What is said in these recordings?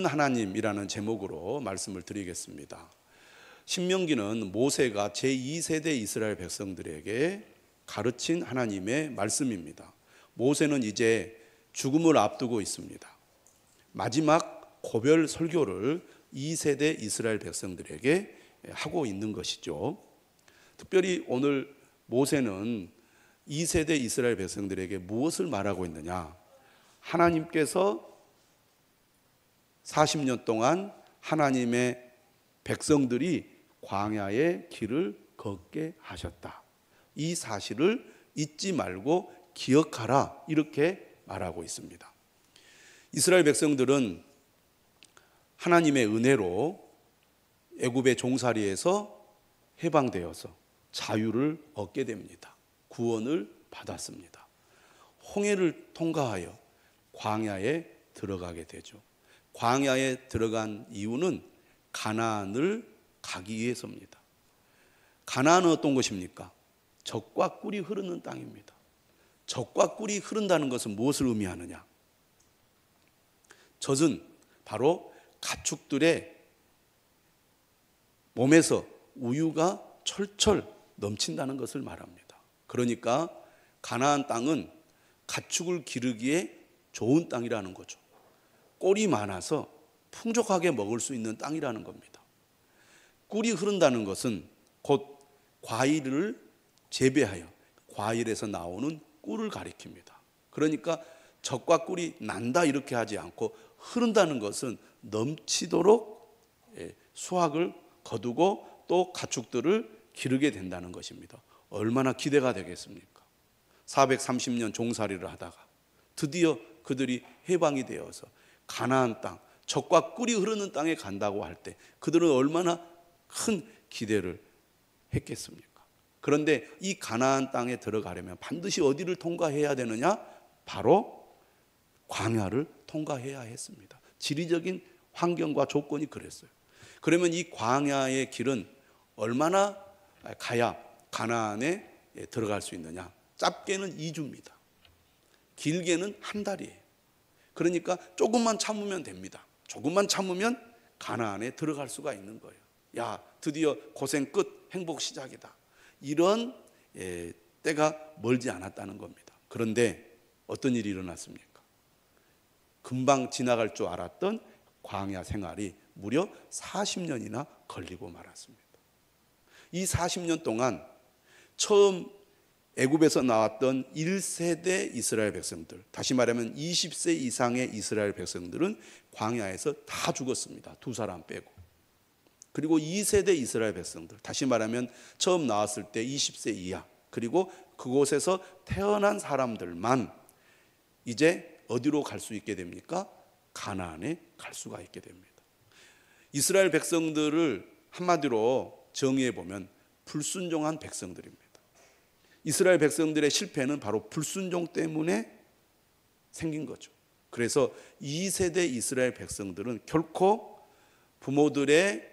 하나님이라는 제목으로 말씀을 드리겠습니다. 신명기는 모세가 제2세대 이스라엘 백성들에게 가르친 하나님의 말씀입니다. 모세는 이제 죽음을 앞두고 있습니다. 마지막 고별 설교를 2세대 이스라엘 백성들에게 하고 있는 것이죠. 특별히 오늘 모세는 2세대 이스라엘 백성들에게 무엇을 말하고 있느냐? 하나님께서 40년 동안 하나님의 백성들이 광야의 길을 걷게 하셨다. 이 사실을 잊지 말고 기억하라, 이렇게 말하고 있습니다. 이스라엘 백성들은 하나님의 은혜로 애굽의 종살이에서 해방되어서 자유를 얻게 됩니다. 구원을 받았습니다. 홍해를 통과하여 광야에 들어가게 되죠. 광야에 들어간 이유는 가나안을 가기 위해서입니다. 가나안은 어떤 것입니까? 젖과 꿀이 흐르는 땅입니다. 젖과 꿀이 흐른다는 것은 무엇을 의미하느냐? 젖은 바로 가축들의 몸에서 우유가 철철 넘친다는 것을 말합니다. 그러니까 가나안 땅은 가축을 기르기에 좋은 땅이라는 거죠. 꿀이 많아서 풍족하게 먹을 수 있는 땅이라는 겁니다. 꿀이 흐른다는 것은 곧 과일을 재배하여 과일에서 나오는 꿀을 가리킵니다. 그러니까 젖과 꿀이 난다 이렇게 하지 않고 흐른다는 것은 넘치도록 수확을 거두고 또 가축들을 기르게 된다는 것입니다. 얼마나 기대가 되겠습니까? 430년 종살이를 하다가 드디어 그들이 해방이 되어서 가나안 땅, 젖과 꿀이 흐르는 땅에 간다고 할 때 그들은 얼마나 큰 기대를 했겠습니까? 그런데 이 가나안 땅에 들어가려면 반드시 어디를 통과해야 되느냐? 바로 광야를 통과해야 했습니다. 지리적인 환경과 조건이 그랬어요. 그러면 이 광야의 길은 얼마나 가야 가나안에 들어갈 수 있느냐? 짧게는 2주입니다. 길게는 한 달이에요. 그러니까 조금만 참으면 됩니다. 조금만 참으면 가나안에 들어갈 수가 있는 거예요. 야, 드디어 고생 끝, 행복 시작이다. 이런 때가 멀지 않았다는 겁니다. 그런데 어떤 일이 일어났습니까? 금방 지나갈 줄 알았던 광야 생활이 무려 40년이나 걸리고 말았습니다. 이 40년 동안 처음 애굽에서 나왔던 1세대 이스라엘 백성들, 다시 말하면 20세 이상의 이스라엘 백성들은 광야에서 다 죽었습니다. 2사람 빼고. 그리고 2세대 이스라엘 백성들, 다시 말하면 처음 나왔을 때 20세 이하, 그리고 그곳에서 태어난 사람들만 이제 어디로 갈 수 있게 됩니까? 가나안에 갈 수가 있게 됩니다. 이스라엘 백성들을 한마디로 정의해 보면 불순종한 백성들입니다. 이스라엘 백성들의 실패는 바로 불순종 때문에 생긴 거죠. 그래서 2세대 이스라엘 백성들은 결코 부모들의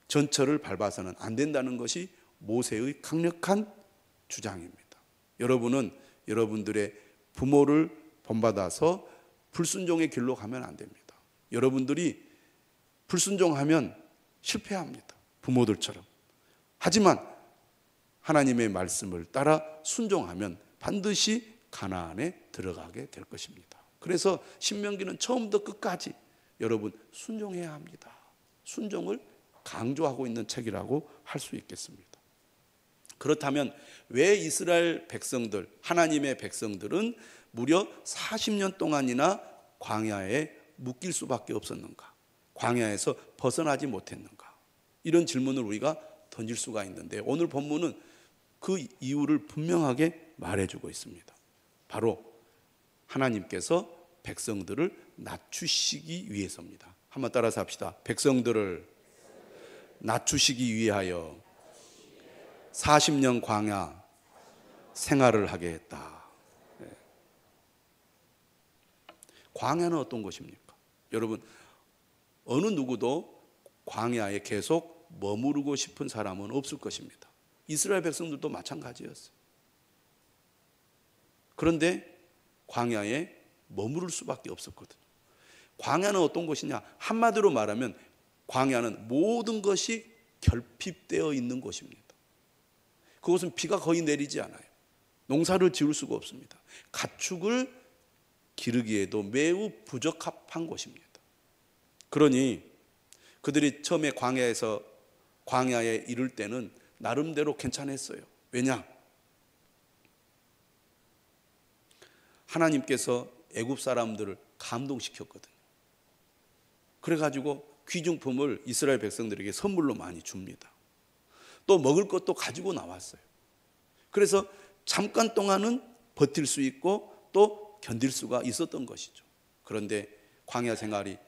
전철을 밟아서는 안 된다는 것이 모세의 강력한 주장입니다. 여러분은 여러분들의 부모를 본받아서 불순종의 길로 가면 안 됩니다. 여러분들이 불순종하면 실패합니다. 부모들처럼. 하지만 하나님의 말씀을 따라 순종하면 반드시 가나안에 들어가게 될 것입니다. 그래서 신명기는 처음부터 끝까지 여러분 순종해야 합니다. 순종을 강조하고 있는 책이라고 할 수 있겠습니다. 그렇다면 왜 이스라엘 백성들, 하나님의 백성들은 무려 40년 동안이나 광야에 묶일 수밖에 없었는가? 광야에서 벗어나지 못했는가? 이런 질문을 우리가 던질 수가 있는데 오늘 본문은 그 이유를 분명하게 말해주고 있습니다. 바로 하나님께서 백성들을 낮추시기 위해서입니다. 한번 따라서 합시다. 백성들을 낮추시기 위하여 40년 광야 생활을 하게 했다. 광야는 어떤 것입니까? 여러분, 어느 누구도 광야에 계속 머무르고 싶은 사람은 없을 것입니다. 이스라엘 백성들도 마찬가지였어요. 그런데 광야에 머무를 수밖에 없었거든요. 광야는 어떤 곳이냐? 한마디로 말하면 광야는 모든 것이 결핍되어 있는 곳입니다. 그곳은 비가 거의 내리지 않아요. 농사를 지을 수가 없습니다. 가축을 기르기에도 매우 부적합한 곳입니다. 그러니 그들이 처음에 광야에 이를 때는 나름대로 괜찮았어요. 왜냐? 하나님께서 애굽 사람들을 감동시켰거든요. 그래가지고 귀중품을 이스라엘 백성들에게 선물로 많이 줍니다. 또 먹을 것도 가지고 나왔어요. 그래서 잠깐 동안은 버틸 수 있고 또 견딜 수가 있었던 것이죠. 그런데 광야 생활이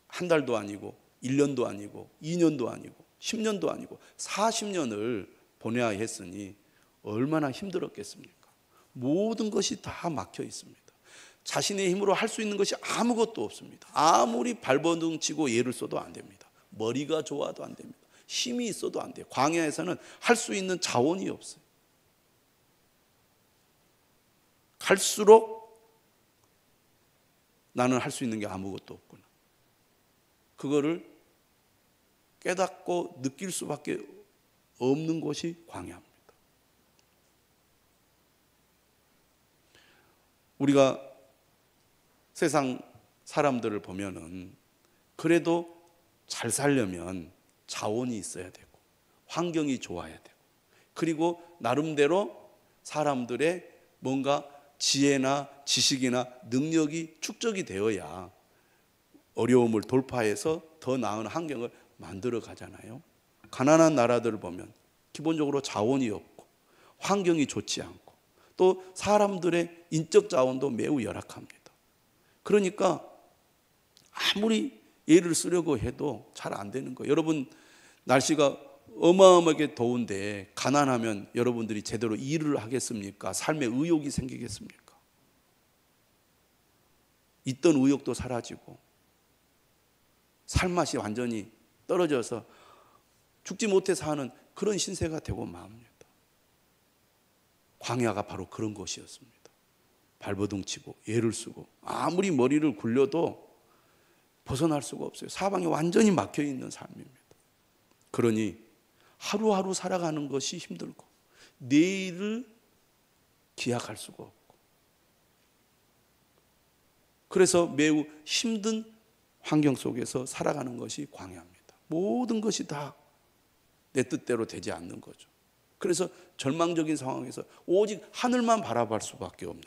한 달도 아니고 1년도 아니고 2년도 아니고 10년도 아니고 40년을 보내야 했으니 얼마나 힘들었겠습니까? 모든 것이 다 막혀 있습니다. 자신의 힘으로 할 수 있는 것이 아무것도 없습니다. 아무리 발버둥 치고 예를 써도 안 됩니다. 머리가 좋아도 안 됩니다. 힘이 있어도 안 돼요. 광야에서는 할 수 있는 자원이 없어요. 갈수록 나는 할 수 있는 게 아무것도 없구나. 그거를 깨닫고 느낄 수밖에 없는 곳이 광야입니다. 우리가 세상 사람들을 보면은 그래도 잘 살려면 자원이 있어야 되고 환경이 좋아야 되고 그리고 나름대로 사람들의 뭔가 지혜나 지식이나 능력이 축적이 되어야 어려움을 돌파해서 더 나은 환경을 만들어 가잖아요. 가난한 나라들을 보면 기본적으로 자원이 없고 환경이 좋지 않고 또 사람들의 인적 자원도 매우 열악합니다. 그러니까 아무리 예를 쓰려고 해도 잘 안 되는 거예요. 여러분 날씨가 어마어마하게 더운데 가난하면 여러분들이 제대로 일을 하겠습니까? 삶에 의욕이 생기겠습니까? 있던 의욕도 사라지고 살맛이 완전히 떨어져서 죽지 못해 사는 그런 신세가 되고 맙니다. 광야가 바로 그런 곳이었습니다. 발버둥 치고 예를 쓰고 아무리 머리를 굴려도 벗어날 수가 없어요. 사방이 완전히 막혀 있는 삶입니다. 그러니 하루하루 살아가는 것이 힘들고 내일을 기약할 수가 없고 그래서 매우 힘든 환경 속에서 살아가는 것이 광야입니다. 모든 것이 다 내 뜻대로 되지 않는 거죠. 그래서 절망적인 상황에서 오직 하늘만 바라볼 수밖에 없는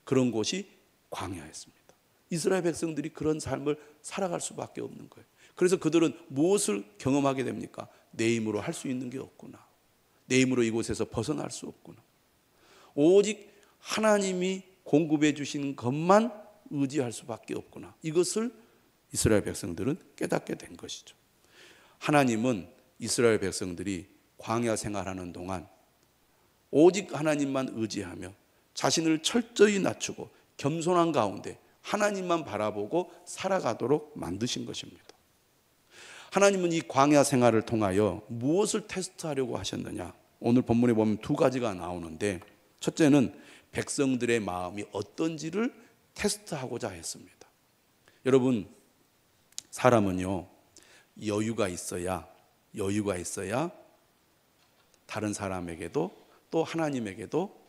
그런 곳이 광야였습니다. 이스라엘 백성들이 그런 삶을 살아갈 수밖에 없는 거예요. 그래서 그들은 무엇을 경험하게 됩니까? 내 힘으로 할 수 있는 게 없구나. 내 힘으로 이곳에서 벗어날 수 없구나. 오직 하나님이 공급해 주신 것만 의지할 수밖에 없구나. 이것을 이스라엘 백성들은 깨닫게 된 것이죠. 하나님은 이스라엘 백성들이 광야 생활하는 동안 오직 하나님만 의지하며 자신을 철저히 낮추고 겸손한 가운데 하나님만 바라보고 살아가도록 만드신 것입니다. 하나님은 이 광야 생활을 통하여 무엇을 테스트하려고 하셨느냐? 오늘 본문에 보면 두 가지가 나오는데 첫째는 백성들의 마음이 어떤지를 테스트하고자 했습니다. 여러분, 사람은요 여유가 있어야 다른 사람에게도 또 하나님에게도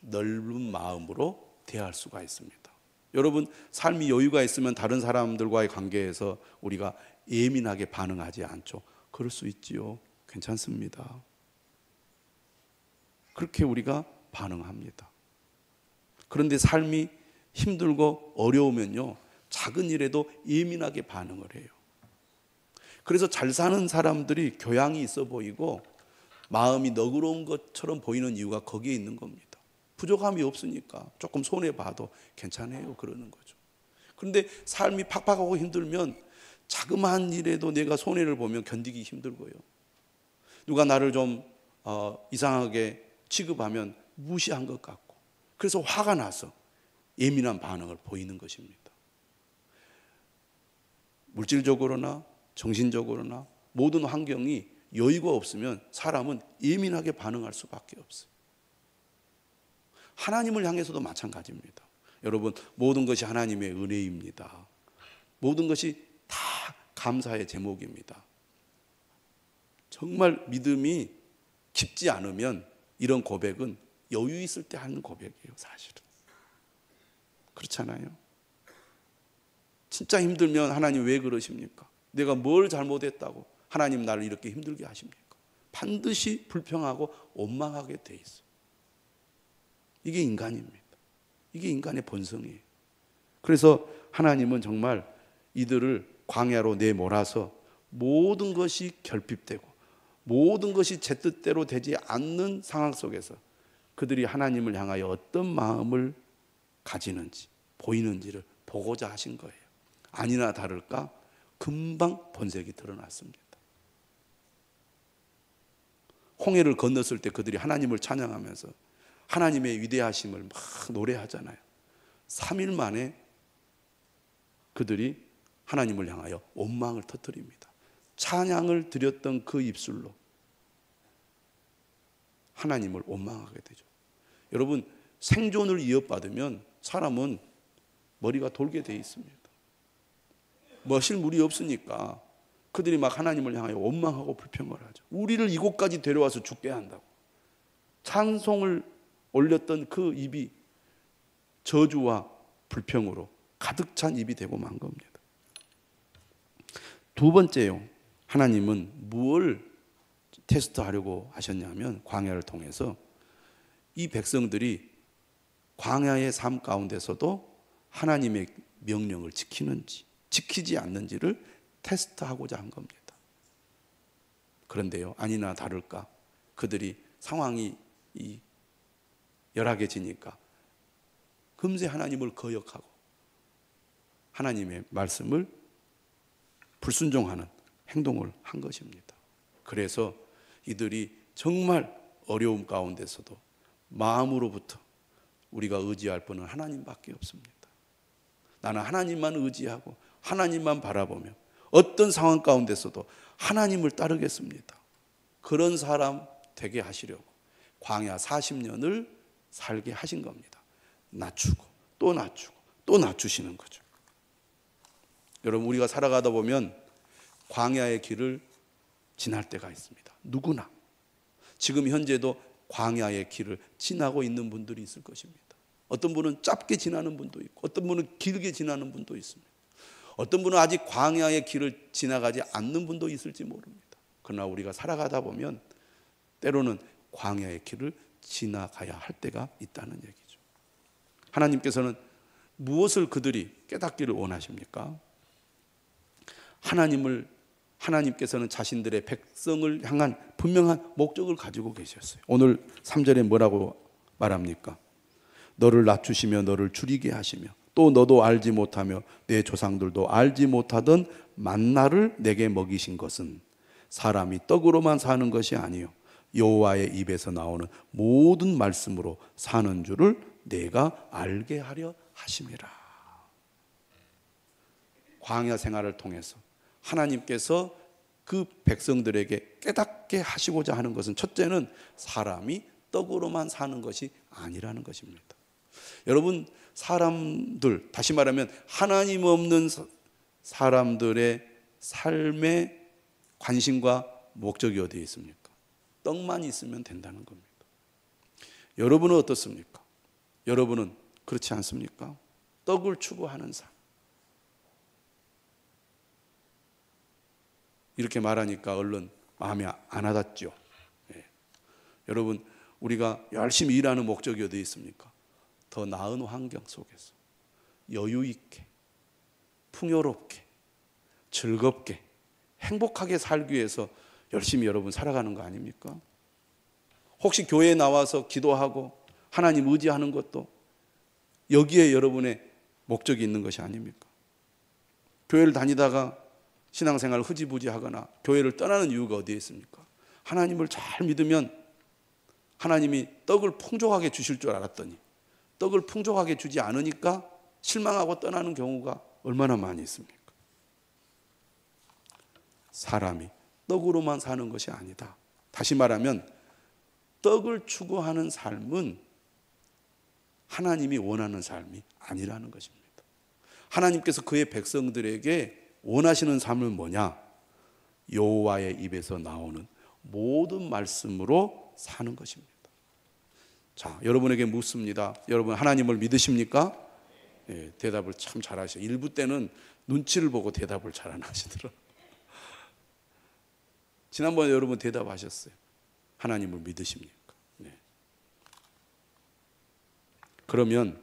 넓은 마음으로 대할 수가 있습니다. 여러분, 삶이 여유가 있으면 다른 사람들과의 관계에서 우리가 예민하게 반응하지 않죠. 그럴 수 있지요. 괜찮습니다. 그렇게 우리가 반응합니다. 그런데 삶이 힘들고 어려우면요 작은 일에도 예민하게 반응을 해요. 그래서 잘 사는 사람들이 교양이 있어 보이고 마음이 너그러운 것처럼 보이는 이유가 거기에 있는 겁니다. 부족함이 없으니까 조금 손해봐도 괜찮아요 그러는 거죠. 그런데 삶이 팍팍하고 힘들면 자그마한 일에도 내가 손해를 보면 견디기 힘들고요. 누가 나를 좀 이상하게 취급하면 무시한 것 같고 그래서 화가 나서 예민한 반응을 보이는 것입니다. 물질적으로나 정신적으로나 모든 환경이 여유가 없으면 사람은 예민하게 반응할 수밖에 없어요. 하나님을 향해서도 마찬가지입니다. 여러분, 모든 것이 하나님의 은혜입니다. 모든 것이 다 감사의 제목입니다. 정말 믿음이 깊지 않으면 이런 고백은 여유 있을 때 하는 고백이에요, 사실은. 그렇잖아요. 진짜 힘들면 하나님 왜 그러십니까? 내가 뭘 잘못했다고 하나님 나를 이렇게 힘들게 하십니까? 반드시 불평하고 원망하게 돼 있어요. 이게 인간입니다. 이게 인간의 본성이에요. 그래서 하나님은 정말 이들을 광야로 내몰아서 모든 것이 결핍되고 모든 것이 제 뜻대로 되지 않는 상황 속에서 그들이 하나님을 향하여 어떤 마음을 가지는지 보이는지를 보고자 하신 거예요. 아니나 다를까 금방 본색이 드러났습니다. 홍해를 건넜을 때 그들이 하나님을 찬양하면서 하나님의 위대하심을 막 노래하잖아요. 3일 만에 그들이 하나님을 향하여 원망을 터뜨립니다. 찬양을 드렸던 그 입술로 하나님을 원망하게 되죠. 여러분, 생존을 이어받으면 사람은 머리가 돌게 돼 있습니다. 머실 물이 없으니까 그들이 막 하나님을 향하여 원망하고 불평을 하죠. 우리를 이곳까지 데려와서 죽게 한다고. 찬송을 올렸던 그 입이 저주와 불평으로 가득 찬 입이 되고 만 겁니다. 두 번째요. 하나님은 무엇을 테스트하려고 하셨냐면 광야를 통해서 이 백성들이 광야의 삶 가운데서도 하나님의 명령을 지키는지 지키지 않는지를 테스트하고자 한 겁니다. 그런데요, 아니나 다를까 그들이 상황이 열악해지니까 금세 하나님을 거역하고 하나님의 말씀을 불순종하는 행동을 한 것입니다. 그래서 이들이 정말 어려움 가운데서도 마음으로부터 우리가 의지할 분은 하나님밖에 없습니다. 나는 하나님만 의지하고 하나님만 바라보며 어떤 상황 가운데서도 하나님을 따르겠습니다. 그런 사람 되게 하시려고 광야 40년을 살게 하신 겁니다. 낮추고 또 낮추고 또 낮추시는 거죠. 여러분, 우리가 살아가다 보면 광야의 길을 지날 때가 있습니다. 누구나 지금 현재도 광야의 길을 지나고 있는 분들이 있을 것입니다. 어떤 분은 짧게 지나는 분도 있고 어떤 분은 길게 지나는 분도 있습니다. 어떤 분은 아직 광야의 길을 지나가지 않는 분도 있을지 모릅니다. 그러나 우리가 살아가다 보면 때로는 광야의 길을 지나가야 할 때가 있다는 얘기죠. 하나님께서는 무엇을 그들이 깨닫기를 원하십니까? 하나님께서는 자신들의 백성을 향한 분명한 목적을 가지고 계셨어요. 오늘 3절에 뭐라고 말합니까? 너를 낮추시며 너를 줄이게 하시며 또 너도 알지 못하며 내 조상들도 알지 못하던 만나를 내게 먹이신 것은 사람이 떡으로만 사는 것이 아니요 여호와의 입에서 나오는 모든 말씀으로 사는 줄을 내가 알게 하려 하심이라. 광야 생활을 통해서 하나님께서 그 백성들에게 깨닫게 하시고자 하는 것은 첫째는 사람이 떡으로만 사는 것이 아니라는 것입니다. 여러분, 사람들, 다시 말하면 하나님 없는 사람들의 삶의 관심과 목적이 어디에 있습니까? 떡만 있으면 된다는 겁니다. 여러분은 어떻습니까? 여러분은 그렇지 않습니까? 떡을 추구하는 삶. 이렇게 말하니까 얼른 마음이 안 와닿죠. 예. 여러분, 우리가 열심히 일하는 목적이 어디에 있습니까? 더 나은 환경 속에서 여유 있게, 풍요롭게, 즐겁게, 행복하게 살기 위해서 열심히 여러분 살아가는 거 아닙니까? 혹시 교회에 나와서 기도하고 하나님 의지하는 것도 여기에 여러분의 목적이 있는 것이 아닙니까? 교회를 다니다가 신앙생활을 흐지부지 하거나 교회를 떠나는 이유가 어디에 있습니까? 하나님을 잘 믿으면 하나님이 떡을 풍족하게 주실 줄 알았더니 떡을 풍족하게 주지 않으니까 실망하고 떠나는 경우가 얼마나 많이 있습니까? 사람이 떡으로만 사는 것이 아니다. 다시 말하면 떡을 추구하는 삶은 하나님이 원하는 삶이 아니라는 것입니다. 하나님께서 그의 백성들에게 원하시는 삶은 뭐냐? 여호와의 입에서 나오는 모든 말씀으로 사는 것입니다. 자, 여러분에게 묻습니다. 여러분 하나님을 믿으십니까? 예, 대답을 참 잘하셔요. 일부 때는 눈치를 보고 대답을 잘 안 하시더라고요. 지난번에 여러분 대답하셨어요. 하나님을 믿으십니까? 네. 그러면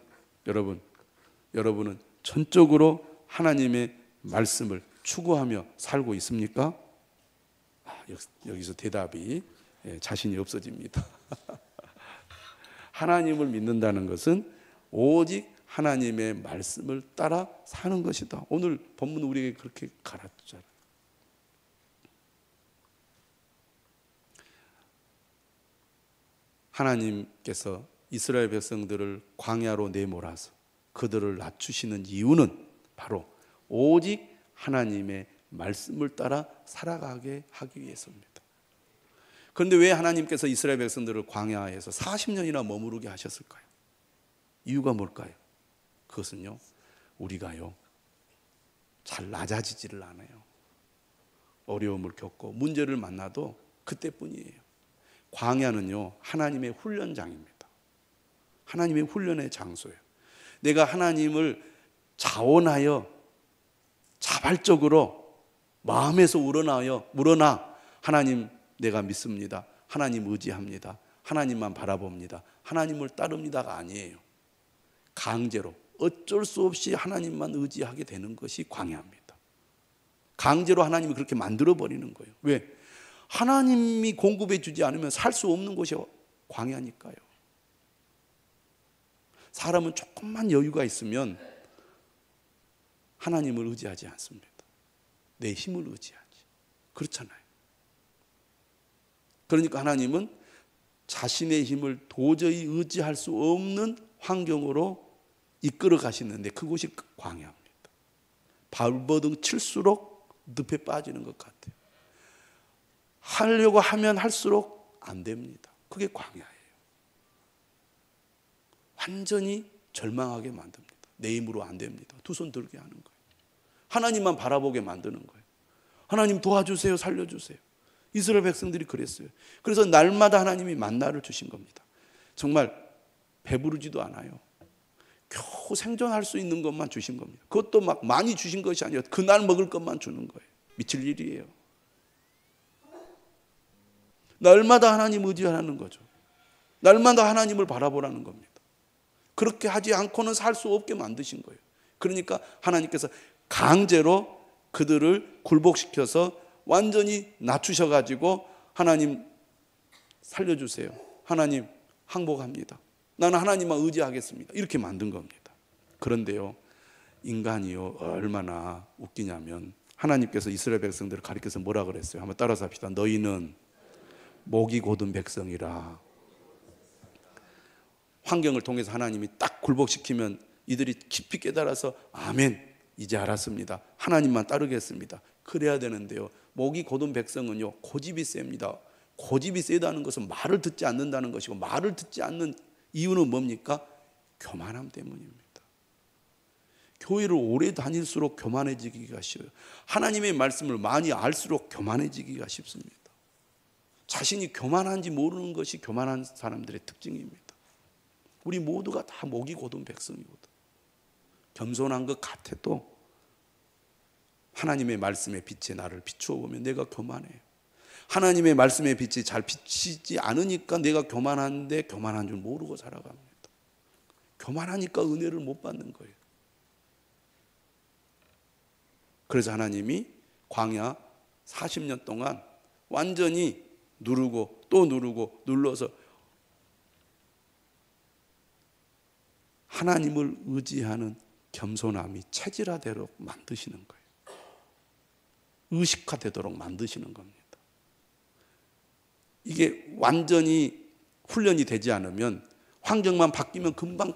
여러분은 전적으로 하나님의 말씀을 추구하며 살고 있습니까? 여기서 대답이 자신이 없어집니다. 하나님을 믿는다는 것은 오직 하나님의 말씀을 따라 사는 것이다. 오늘 본문 우리에게 그렇게 가르쳤잖아요. 하나님께서 이스라엘 백성들을 광야로 내몰아서 그들을 낮추시는 이유는 바로 오직 하나님의 말씀을 따라 살아가게 하기 위해서입니다. 그런데 왜 하나님께서 이스라엘 백성들을 광야에서 40년이나 머무르게 하셨을까요? 이유가 뭘까요? 그것은요, 우리가요 잘 낮아지지를 않아요. 어려움을 겪고 문제를 만나도 그때뿐이에요. 광야는요 하나님의 훈련장입니다. 하나님의 훈련의 장소예요. 내가 하나님을 자원하여 자발적으로 마음에서 우러나 하나님 내가 믿습니다. 하나님 의지합니다. 하나님만 바라봅니다. 하나님을 따릅니다가 아니에요. 강제로 어쩔 수 없이 하나님만 의지하게 되는 것이 광야입니다. 강제로 하나님이 그렇게 만들어버리는 거예요. 왜? 하나님이 공급해 주지 않으면 살 수 없는 곳이 광야니까요. 사람은 조금만 여유가 있으면 하나님을 의지하지 않습니다. 내 힘을 의지하지. 그렇잖아요. 그러니까 하나님은 자신의 힘을 도저히 의지할 수 없는 환경으로 이끌어 가시는데 그곳이 광야입니다. 발버둥 칠수록 늪에 빠지는 것 같아요. 하려고 하면 할수록 안 됩니다. 그게 광야예요. 완전히 절망하게 만듭니다. 내 힘으로 안 됩니다. 두 손 들게 하는 거예요. 하나님만 바라보게 만드는 거예요. 하나님 도와주세요. 살려주세요. 이스라엘 백성들이 그랬어요. 그래서 날마다 하나님이 만나를 주신 겁니다. 정말 배부르지도 않아요. 겨우 생존할 수 있는 것만 주신 겁니다. 그것도 막 많이 주신 것이 아니라 그날 먹을 것만 주는 거예요. 미칠 일이에요. 날마다 하나님 의지하는 거죠. 날마다 하나님을 바라보라는 겁니다. 그렇게 하지 않고는 살 수 없게 만드신 거예요. 그러니까 하나님께서 강제로 그들을 굴복시켜서 완전히 낮추셔가지고 하나님 살려주세요. 하나님 항복합니다. 나는 하나님만 의지하겠습니다. 이렇게 만든 겁니다. 그런데요, 인간이요 얼마나 웃기냐면 하나님께서 이스라엘 백성들을 가리켜서 뭐라 그랬어요? 한번 따라서 합시다. 너희는 목이 곧은 백성이라. 환경을 통해서 하나님이 딱 굴복시키면 이들이 깊이 깨달아서 아멘, 이제 알았습니다. 하나님만 따르겠습니다. 그래야 되는데요, 목이 곧은 백성은요 고집이 셉니다. 고집이 세다는 것은 말을 듣지 않는다는 것이고, 말을 듣지 않는 이유는 뭡니까? 교만함 때문입니다. 교회를 오래 다닐수록 교만해지기가 쉬워요. 하나님의 말씀을 많이 알수록 교만해지기가 쉽습니다. 자신이 교만한지 모르는 것이 교만한 사람들의 특징입니다. 우리 모두가 다 목이 곧은 백성이거든. 겸손한 것 같아도 하나님의 말씀의 빛에 나를 비추어 보면 내가 교만해요. 하나님의 말씀의 빛이 잘 비치지 않으니까 내가 교만한데 교만한 줄 모르고 살아갑니다. 교만하니까 은혜를 못 받는 거예요. 그래서 하나님이 광야 40년 동안 완전히 누르고 또 누르고 눌러서 하나님을 의지하는 겸손함이 체질화되도록 만드시는 거예요. 의식화되도록 만드시는 겁니다. 이게 완전히 훈련이 되지 않으면 환경만 바뀌면 금방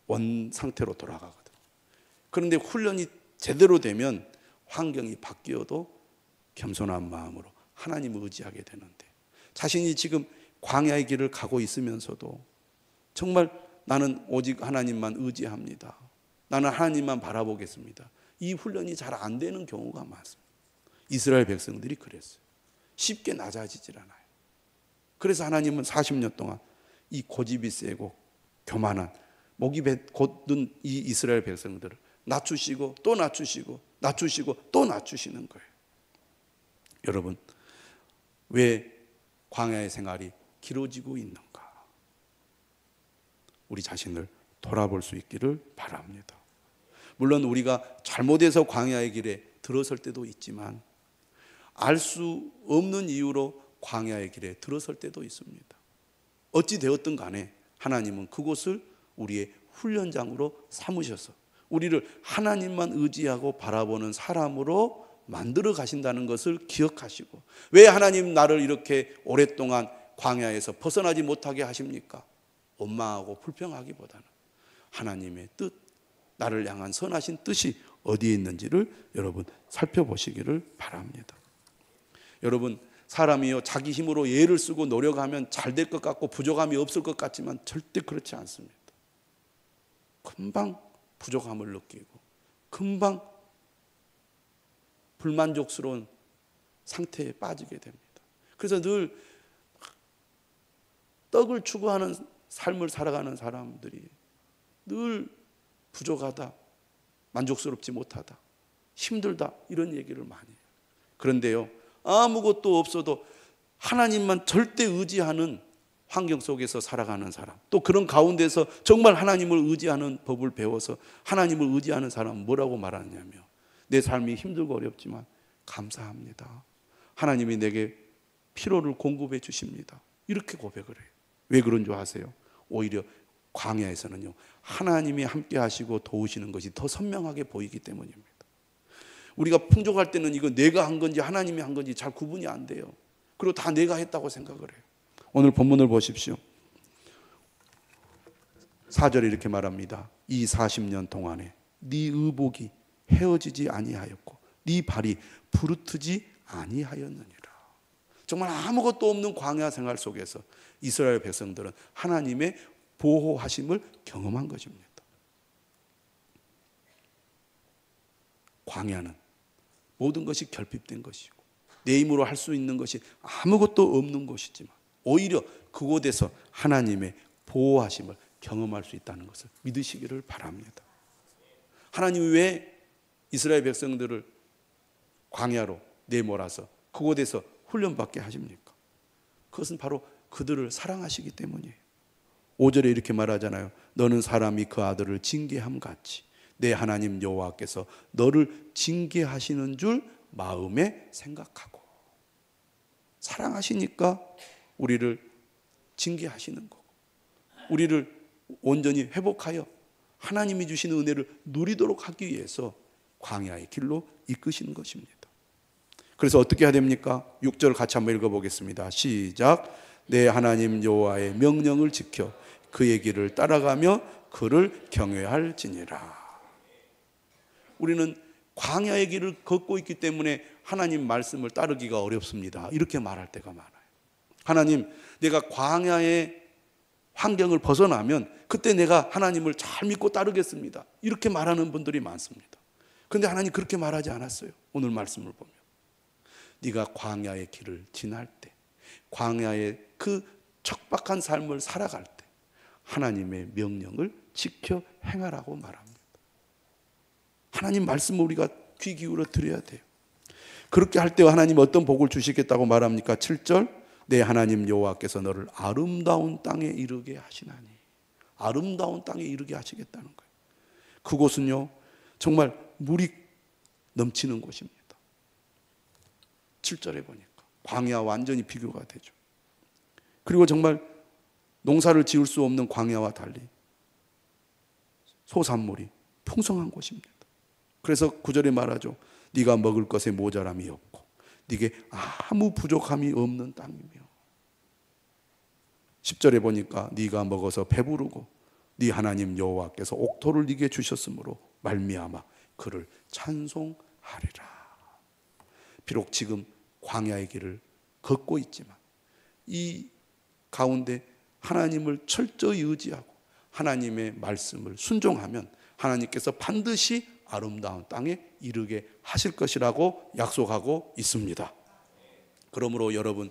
원 상태로 돌아가거든요. 그런데 훈련이 제대로 되면 환경이 바뀌어도 겸손한 마음으로 하나님을 의지하게 되는데, 자신이 지금 광야의 길을 가고 있으면서도 정말 나는 오직 하나님만 의지합니다. 나는 하나님만 바라보겠습니다. 이 훈련이 잘 안 되는 경우가 많습니다. 이스라엘 백성들이 그랬어요. 쉽게 낮아지질 않아요. 그래서 하나님은 40년 동안 이 고집이 세고 교만한 목이 곧든 이 이스라엘 백성들을 낮추시고 또 낮추시고 낮추시고 또 낮추시는 거예요. 여러분, 왜 광야의 생활이 길어지고 있는가? 우리 자신을 돌아볼 수 있기를 바랍니다. 물론 우리가 잘못해서 광야의 길에 들어설 때도 있지만 알 수 없는 이유로 광야의 길에 들어설 때도 있습니다. 어찌 되었든 간에 하나님은 그곳을 우리의 훈련장으로 삼으셔서 우리를 하나님만 의지하고 바라보는 사람으로 만들어 가신다는 것을 기억하시고, 왜 하나님 나를 이렇게 오랫동안 광야에서 벗어나지 못하게 하십니까? 원망하고 불평하기보다는 하나님의 뜻, 나를 향한 선하신 뜻이 어디에 있는지를 여러분 살펴보시기를 바랍니다. 여러분, 사람이요 자기 힘으로 애를 쓰고 노력하면 잘 될 것 같고 부족함이 없을 것 같지만 절대 그렇지 않습니다. 금방 부족함을 느끼고 금방 불만족스러운 상태에 빠지게 됩니다. 그래서 늘 떡을 추구하는 삶을 살아가는 사람들이 늘 부족하다, 만족스럽지 못하다, 힘들다 이런 얘기를 많이 해요. 그런데요, 아무것도 없어도 하나님만 절대 의지하는 환경 속에서 살아가는 사람, 또 그런 가운데서 정말 하나님을 의지하는 법을 배워서 하나님을 의지하는 사람은 뭐라고 말하냐면, 내 삶이 힘들고 어렵지만 감사합니다. 하나님이 내게 필요를 공급해 주십니다. 이렇게 고백을 해요. 왜 그런 줄 아세요? 오히려 광야에서는요, 하나님이 함께 하시고 도우시는 것이 더 선명하게 보이기 때문입니다. 우리가 풍족할 때는 이거 내가 한 건지 하나님이 한 건지 잘 구분이 안 돼요. 그리고 다 내가 했다고 생각을 해요. 오늘 본문을 보십시오. 4절에 이렇게 말합니다. 이 40년 동안에 네 의복이 헤어지지 아니하였고 네 발이 부르트지 아니하였느니라. 정말 아무것도 없는 광야 생활 속에서 이스라엘 백성들은 하나님의 보호하심을 경험한 것입니다. 광야는 모든 것이 결핍된 것이고 내 힘으로 할 수 있는 것이 아무것도 없는 것이지만 오히려 그곳에서 하나님의 보호하심을 경험할 수 있다는 것을 믿으시기를 바랍니다. 하나님이 왜 이스라엘 백성들을 광야로 내몰아서 그곳에서 훈련받게 하십니까? 그것은 바로 그들을 사랑하시기 때문이에요. 5절에 이렇게 말하잖아요. 너는 사람이 그 아들을 징계함 같이 내 하나님 여호와께서 너를 징계하시는 줄 마음에 생각하고. 사랑하시니까 우리를 징계하시는 거고, 우리를 온전히 회복하여 하나님이 주시는 은혜를 누리도록 하기 위해서 광야의 길로 이끄시는 것입니다. 그래서 어떻게 해야 됩니까? 6절 같이 한번 읽어보겠습니다. 시작. 내 하나님 여호와의 명령을 지켜 그의 길을 따라가며 그를 경외할지니라. 우리는 광야의 길을 걷고 있기 때문에 하나님 말씀을 따르기가 어렵습니다. 이렇게 말할 때가 많아요. 하나님, 내가 광야의 환경을 벗어나면 그때 내가 하나님을 잘 믿고 따르겠습니다. 이렇게 말하는 분들이 많습니다. 그런데 하나님 그렇게 말하지 않았어요. 오늘 말씀을 보면 네가 광야의 길을 지날 때, 광야의 그 척박한 삶을 살아갈 때 하나님의 명령을 지켜 행하라고 말합니다. 하나님 말씀을 우리가 귀 기울여 드려야 돼요. 그렇게 할 때 하나님 어떤 복을 주시겠다고 말합니까? 7절. 내 하나님 여호와께서 너를 아름다운 땅에 이르게 하시나니. 아름다운 땅에 이르게 하시겠다는 거예요. 그곳은요 정말 물이 넘치는 곳입니다. 7절에 보니까 광야와 완전히 비교가 되죠. 그리고 정말 농사를 지을 수 없는 광야와 달리 소산물이 풍성한 곳입니다. 그래서 9절에 말하죠. 네가 먹을 것에 모자람이 없고 네게 아무 부족함이 없는 땅이며, 10절에 보니까 네가 먹어서 배부르고 네 하나님 여호와께서 옥토를 네게 주셨으므로 말미암아 그를 찬송하리라. 비록 지금 광야의 길을 걷고 있지만 이 가운데 하나님을 철저히 의지하고 하나님의 말씀을 순종하면 하나님께서 반드시 아름다운 땅에 이르게 하실 것이라고 약속하고 있습니다. 그러므로 여러분,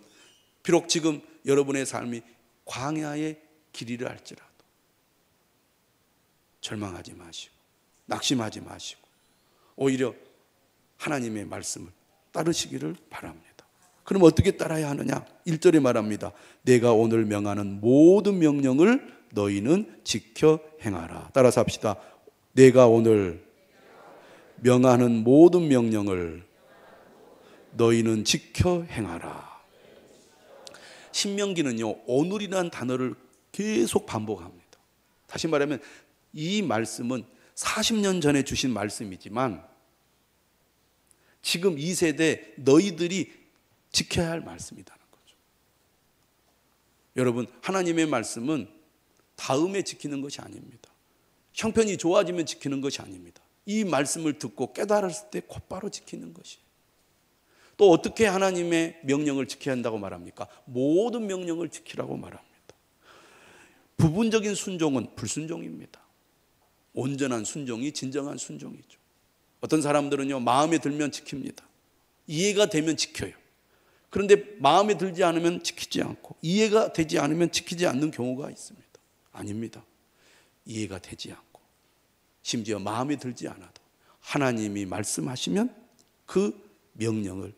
비록 지금 여러분의 삶이 광야의 길이라 할지라도 절망하지 마시고 낙심하지 마시고 오히려 하나님의 말씀을 따르시기를 바랍니다. 그럼 어떻게 따라야 하느냐? 1절에 말합니다. 내가 오늘 명하는 모든 명령을 너희는 지켜 행하라. 따라서 합시다. 내가 오늘 명하는 모든 명령을 너희는 지켜 행하라. 신명기는요, 오늘이라는 단어를 계속 반복합니다. 다시 말하면 이 말씀은 40년 전에 주신 말씀이지만 지금 이 세대 너희들이 지켜야 할 말씀이라는 거죠. 여러분, 하나님의 말씀은 다음에 지키는 것이 아닙니다. 형편이 좋아지면 지키는 것이 아닙니다. 이 말씀을 듣고 깨달았을 때 곧바로 지키는 것이에요. 또 어떻게 하나님의 명령을 지켜야 한다고 말합니까? 모든 명령을 지키라고 말합니다. 부분적인 순종은 불순종입니다. 온전한 순종이 진정한 순종이죠. 어떤 사람들은요, 마음에 들면 지킵니다. 이해가 되면 지켜요. 그런데 마음에 들지 않으면 지키지 않고 이해가 되지 않으면 지키지 않는 경우가 있습니다. 아닙니다. 이해가 되지 않고 심지어 마음에 들지 않아도 하나님이 말씀하시면 그 명령을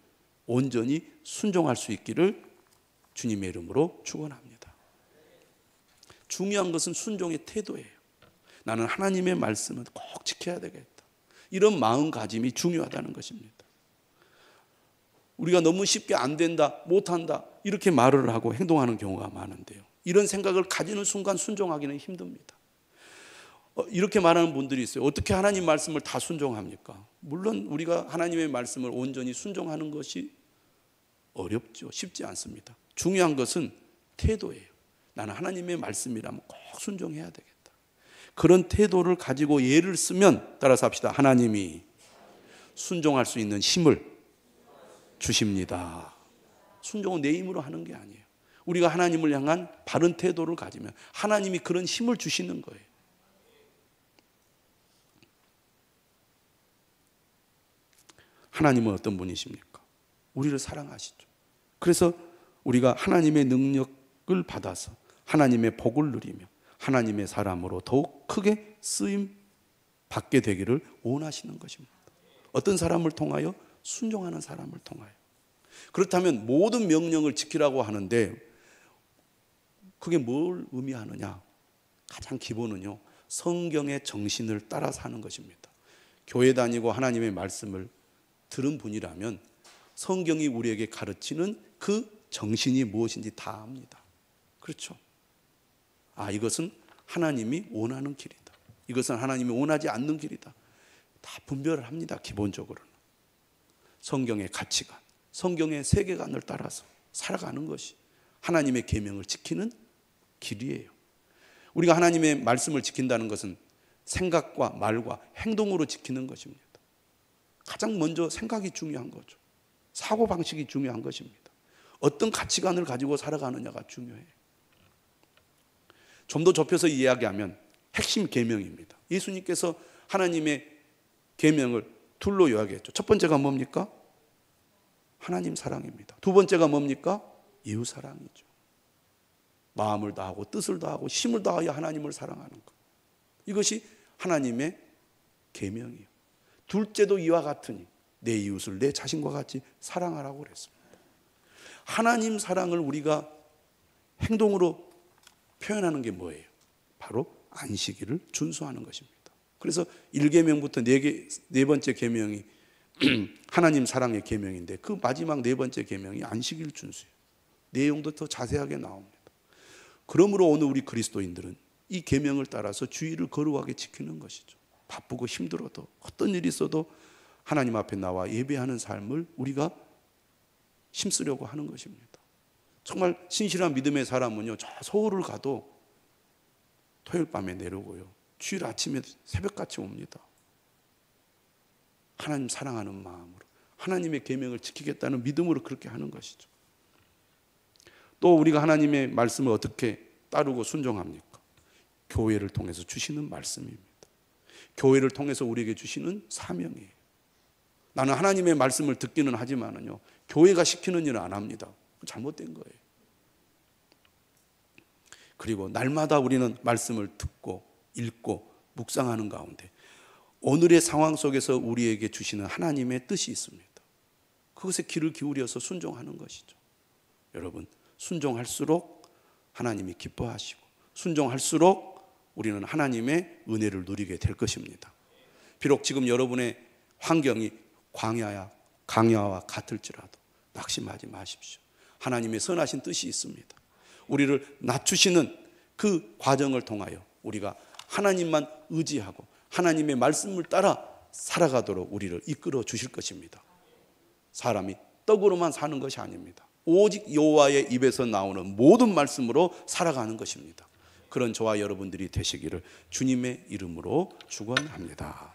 온전히 순종할 수 있기를 주님의 이름으로 축원합니다. 중요한 것은 순종의 태도예요. 나는 하나님의 말씀은 꼭 지켜야 되겠다. 이런 마음가짐이 중요하다는 것입니다. 우리가 너무 쉽게 안 된다, 못한다 이렇게 말을 하고 행동하는 경우가 많은데요. 이런 생각을 가지는 순간 순종하기는 힘듭니다. 이렇게 말하는 분들이 있어요. 어떻게 하나님 말씀을 다 순종합니까? 물론 우리가 하나님의 말씀을 온전히 순종하는 것이 어렵죠. 쉽지 않습니다. 중요한 것은 태도예요. 나는 하나님의 말씀이라면 꼭 순종해야 되겠다. 그런 태도를 가지고 예를 쓰면 따라서 합시다. 하나님이 순종할 수 있는 힘을 주십니다. 순종은 내 힘으로 하는 게 아니에요. 우리가 하나님을 향한 바른 태도를 가지면 하나님이 그런 힘을 주시는 거예요. 하나님은 어떤 분이십니까? 우리를 사랑하시죠. 그래서 우리가 하나님의 능력을 받아서 하나님의 복을 누리며 하나님의 사람으로 더욱 크게 쓰임 받게 되기를 원하시는 것입니다. 어떤 사람을 통하여? 순종하는 사람을 통하여. 그렇다면 모든 명령을 지키라고 하는데 그게 뭘 의미하느냐? 가장 기본은요, 성경의 정신을 따라 사는 것입니다. 교회 다니고 하나님의 말씀을 들은 분이라면 성경이 우리에게 가르치는 그 정신이 무엇인지 다 압니다. 그렇죠? 이것은 하나님이 원하는 길이다. 이것은 하나님이 원하지 않는 길이다. 다 분별을 합니다. 기본적으로는. 성경의 가치관, 성경의 세계관을 따라서 살아가는 것이 하나님의 계명을 지키는 길이에요. 우리가 하나님의 말씀을 지킨다는 것은 생각과 말과 행동으로 지키는 것입니다. 가장 먼저 생각이 중요한 거죠. 사고방식이 중요한 것입니다. 어떤 가치관을 가지고 살아가느냐가 중요해요. 좀 더 좁혀서 이야기하면 핵심 계명입니다. 예수님께서 하나님의 계명을 둘로 요약했죠. 첫 번째가 뭡니까? 하나님 사랑입니다. 두 번째가 뭡니까? 이웃 사랑이죠. 마음을 다하고 뜻을 다하고 힘을 다하여 하나님을 사랑하는 것. 이것이 하나님의 계명이에요. 둘째도 이와 같으니 내 이웃을 내 자신과 같이 사랑하라고 그랬습니다. 하나님 사랑을 우리가 행동으로 표현하는 게 뭐예요? 바로 안식일을 준수하는 것입니다. 그래서 1계명부터 네 번째 계명이 하나님 사랑의 계명인데 그 마지막 네 번째 계명이 안식일 준수예요. 내용도 더 자세하게 나옵니다. 그러므로 오늘 우리 그리스도인들은 이 계명을 따라서 주의를 거룩하게 지키는 것이죠. 바쁘고 힘들어도 어떤 일이 있어도 하나님 앞에 나와 예배하는 삶을 우리가 힘쓰려고 하는 것입니다. 정말 신실한 믿음의 사람은요, 저 서울을 가도 토요일 밤에 내려오고요, 주일 아침에 새벽같이 옵니다. 하나님 사랑하는 마음으로 하나님의 계명을 지키겠다는 믿음으로 그렇게 하는 것이죠. 또 우리가 하나님의 말씀을 어떻게 따르고 순종합니까? 교회를 통해서 주시는 말씀입니다. 교회를 통해서 우리에게 주시는 사명이에요. 나는 하나님의 말씀을 듣기는 하지만은요, 교회가 시키는 일은 안 합니다. 잘못된 거예요. 그리고 날마다 우리는 말씀을 듣고 읽고 묵상하는 가운데 오늘의 상황 속에서 우리에게 주시는 하나님의 뜻이 있습니다. 그것에 귀를 기울여서 순종하는 것이죠. 여러분, 순종할수록 하나님이 기뻐하시고 순종할수록 우리는 하나님의 은혜를 누리게 될 것입니다. 비록 지금 여러분의 환경이 강야와 같을지라도 낙심하지 마십시오. 하나님의 선하신 뜻이 있습니다. 우리를 낮추시는 그 과정을 통하여 우리가 하나님만 의지하고 하나님의 말씀을 따라 살아가도록 우리를 이끌어 주실 것입니다. 사람이 떡으로만 사는 것이 아닙니다. 오직 여호와의 입에서 나오는 모든 말씀으로 살아가는 것입니다. 그런 저와 여러분들이 되시기를 주님의 이름으로 축원합니다.